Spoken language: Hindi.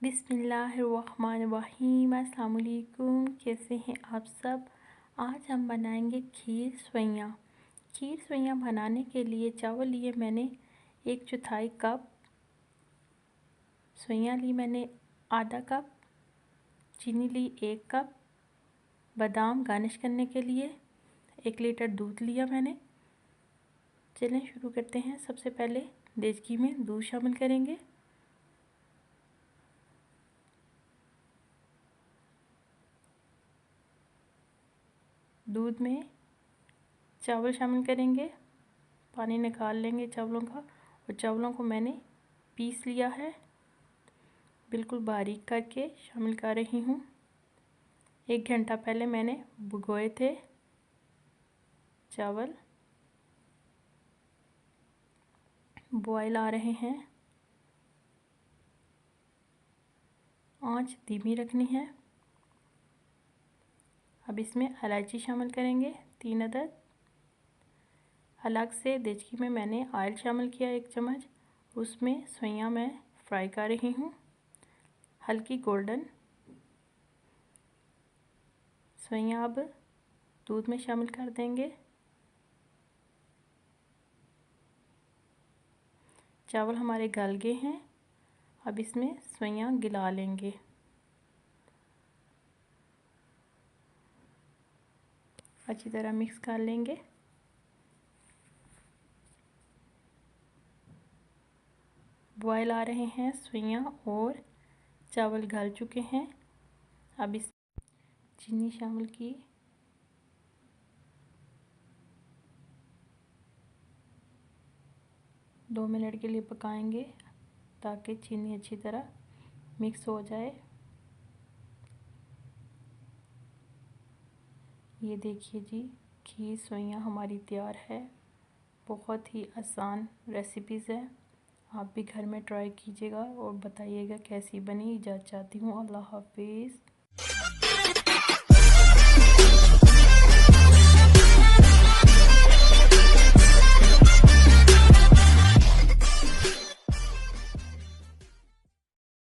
बिस्मिल्लाहिर्रहमानिर्रहीम। अस्सलाम वालेकुम। कैसे हैं आप सब। आज हम बनाएंगे खीर सवैयाँ। खीर सवैयाँ बनाने के लिए चावल लिए मैंने 1/4 कप, सवैयाँ ली मैंने आधा कप, चीनी ली 1 कप, बादाम गार्निश करने के लिए 1 लीटर दूध लिया मैंने। चलें शुरू करते हैं। सबसे पहले देचकी में दूध शामिल करेंगे। दूध में चावल शामिल करेंगे, पानी निकाल लेंगे चावलों का। और चावलों को मैंने पीस लिया है, बिल्कुल बारीक करके शामिल कर रही हूँ। 1 घंटा पहले मैंने भिगोए थे चावल। बॉयल आ रहे हैं, आंच धीमी रखनी है। अब इसमें इलायची शामिल करेंगे 3 अदद। अलग से देचकी में मैंने ऑयल शामिल किया 1 चम्मच, उसमें सवैयाँ मैं फ्राई कर रही हूँ हल्की गोल्डन। सवैयाँ अब दूध में शामिल कर देंगे। चावल हमारे गल गए हैं, अब इसमें सवैयाँ गिला लेंगे। अच्छी तरह मिक्स कर लेंगे। बॉयल आ रहे हैं सवैयाँ और चावल गल चुके हैं। अब इस चीनी शामिल की। दो मिनट के लिए पकाएंगे ताकि चीनी अच्छी तरह मिक्स हो जाए। ये देखिए जी, खीर सवैयाँ हमारी तैयार है। बहुत ही आसान रेसिपीज़ है, आप भी घर में ट्राई कीजिएगा और बताइएगा कैसी बनी। इजाज़त चाहती हूँ। अल्लाह हाफिज़।